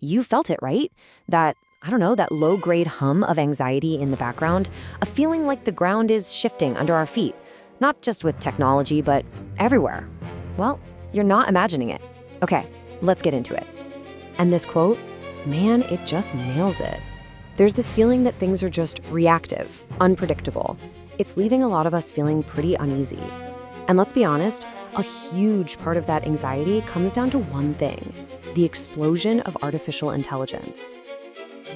You felt it, right? That, I don't know, that low-grade hum of anxiety in the background, a feeling like the ground is shifting under our feet, not just with technology, but everywhere. Well, you're not imagining it. Okay, let's get into it. And this quote, man, it just nails it. There's this feeling that things are just reactive, unpredictable. It's leaving a lot of us feeling pretty uneasy. And let's be honest, a huge part of that anxiety comes down to one thing: the explosion of artificial intelligence.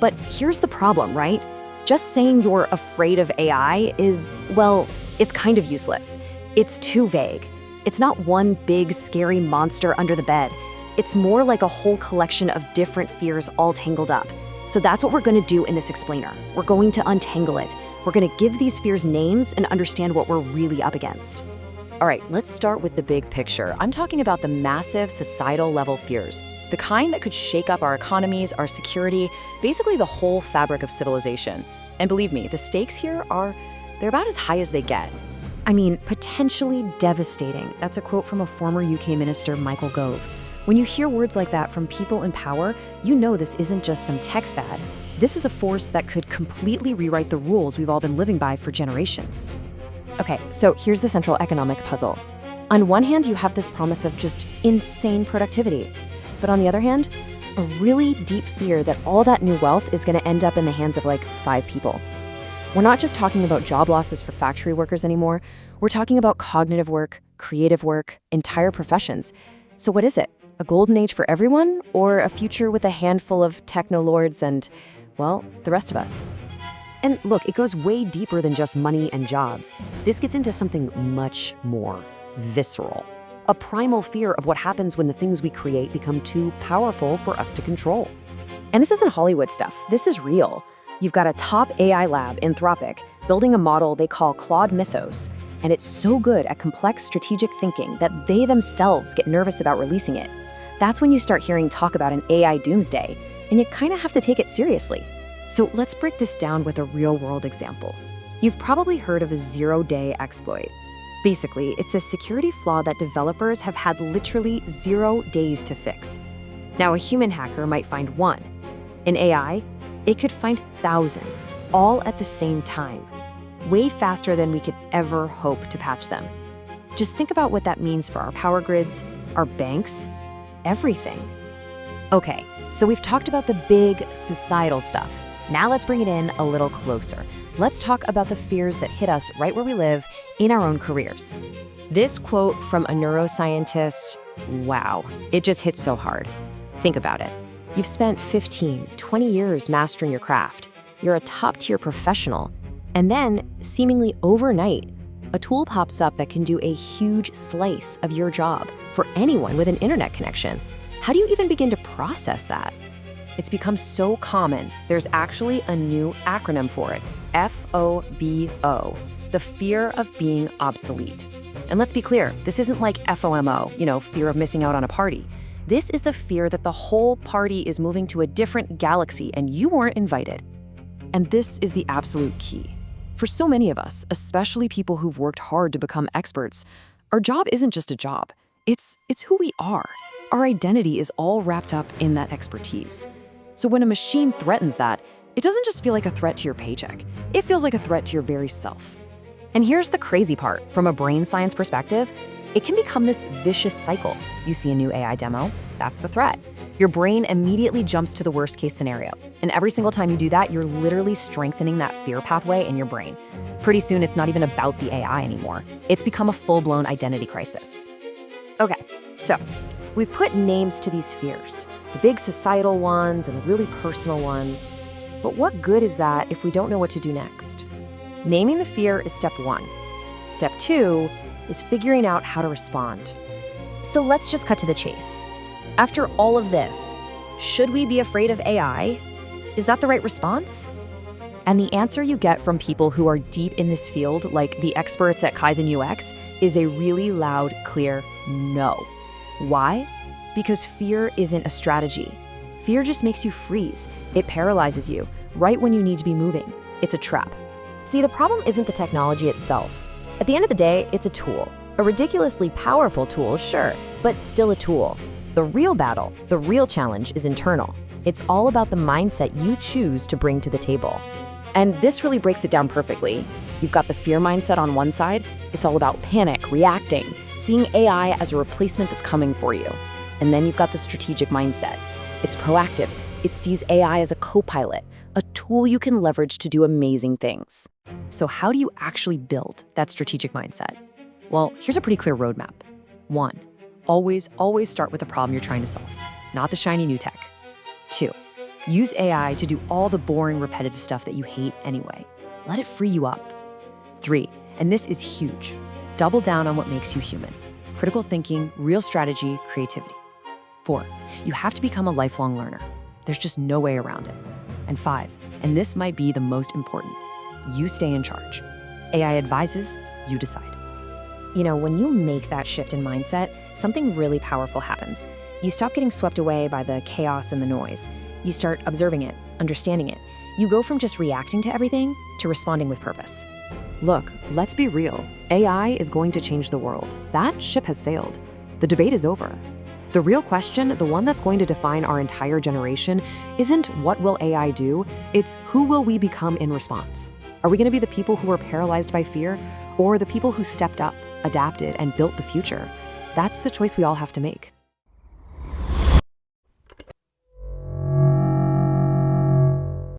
But here's the problem, right? Just saying you're afraid of AI is, well, it's kind of useless. It's too vague. It's not one big, scary monster under the bed. It's more like a whole collection of different fears all tangled up. So that's what we're going to do in this explainer. We're going to untangle it. We're going to give these fears names and understand what we're really up against. All right, let's start with the big picture. I'm talking about the massive societal level fears, the kind that could shake up our economies, our security, basically the whole fabric of civilization. And believe me, the stakes here they're about as high as they get. I mean, potentially devastating. That's a quote from a former UK minister, Michael Gove. When you hear words like that from people in power, you know this isn't just some tech fad. This is a force that could completely rewrite the rules we've all been living by for generations. Okay, so here's the central economic puzzle. On one hand, you have this promise of just insane productivity. But on the other hand, a really deep fear that all that new wealth is going to end up in the hands of like 5 people. We're not just talking about job losses for factory workers anymore. We're talking about cognitive work, creative work, entire professions. So what is it? A golden age for everyone, or a future with a handful of techno-lords and, well, the rest of us? And look, it goes way deeper than just money and jobs. This gets into something much more visceral. A primal fear of what happens when the things we create become too powerful for us to control. And this isn't Hollywood stuff. This is real. You've got a top AI lab, Anthropic, building a model they call Claude Mythos, and it's so good at complex strategic thinking that they themselves get nervous about releasing it. That's when you start hearing talk about an AI doomsday, and you kind of have to take it seriously. So let's break this down with a real-world example. You've probably heard of a zero-day exploit. Basically, it's a security flaw that developers have had literally 0 days to fix. Now, a human hacker might find one. In AI, it could find thousands, all at the same time, way faster than we could ever hope to patch them. Just think about what that means for our power grids, our banks, everything. Okay, so we've talked about the big societal stuff. Now let's bring it in a little closer. Let's talk about the fears that hit us right where we live in our own careers. This quote from a neuroscientist, wow, it just hits so hard. Think about it. You've spent 15, 20 years mastering your craft. You're a top-tier professional. And then, seemingly overnight, a tool pops up that can do a huge slice of your job for anyone with an internet connection. How do you even begin to process that? It's become so common, there's actually a new acronym for it, FOBO, the fear of being obsolete. And let's be clear, this isn't like FOMO, fear of missing out on a party. This is the fear that the whole party is moving to a different galaxy and you weren't invited. And this is the absolute key. For so many of us, especially people who've worked hard to become experts, our job isn't just a job. It's who we are. Our identity is all wrapped up in that expertise. So when a machine threatens that, it doesn't just feel like a threat to your paycheck. It feels like a threat to your very self. And here's the crazy part. From a brain science perspective, it can become this vicious cycle. You see a new AI demo, that's the threat. Your brain immediately jumps to the worst case scenario. And every single time you do that, you're literally strengthening that fear pathway in your brain. Pretty soon, it's not even about the AI anymore. It's become a full-blown identity crisis. Okay, so we've put names to these fears, the big societal ones and the really personal ones. But what good is that if we don't know what to do next? Naming the fear is step 1. Step 2 is figuring out how to respond. So let's just cut to the chase. After all of this, should we be afraid of AI? Is that the right response? And the answer you get from people who are deep in this field, like the experts at Kaizen UX, is a really loud, clear no. Why? Because fear isn't a strategy. Fear just makes you freeze. It paralyzes you right when you need to be moving. It's a trap. See, the problem isn't the technology itself. At the end of the day, it's a tool. A ridiculously powerful tool, sure, but still a tool. The real battle, the real challenge is internal. It's all about the mindset you choose to bring to the table. And this really breaks it down perfectly. You've got the fear mindset on one side. It's all about panic, reacting, seeing AI as a replacement that's coming for you. And then you've got the strategic mindset. It's proactive. It sees AI as a co-pilot, a tool you can leverage to do amazing things. So how do you actually build that strategic mindset? Well, here's a pretty clear roadmap. 1. Always start with the problem you're trying to solve, not the shiny new tech. 2. Use AI to do all the boring, repetitive stuff that you hate anyway. Let it free you up. 3, and this is huge, double down on what makes you human. Critical thinking, real strategy, creativity. 4, you have to become a lifelong learner. There's just no way around it. And 5, and this might be the most important, you stay in charge. AI advises, you decide. When you make that shift in mindset, something really powerful happens. You stop getting swept away by the chaos and the noise. You start observing it, understanding it. You go from just reacting to everything to responding with purpose. Look, let's be real. AI is going to change the world. That ship has sailed. The debate is over. The real question, the one that's going to define our entire generation, isn't what will AI do, it's who will we become in response. Are we going to be the people who are paralyzed by fear, or the people who stepped up, adapted, and built the future? That's the choice we all have to make.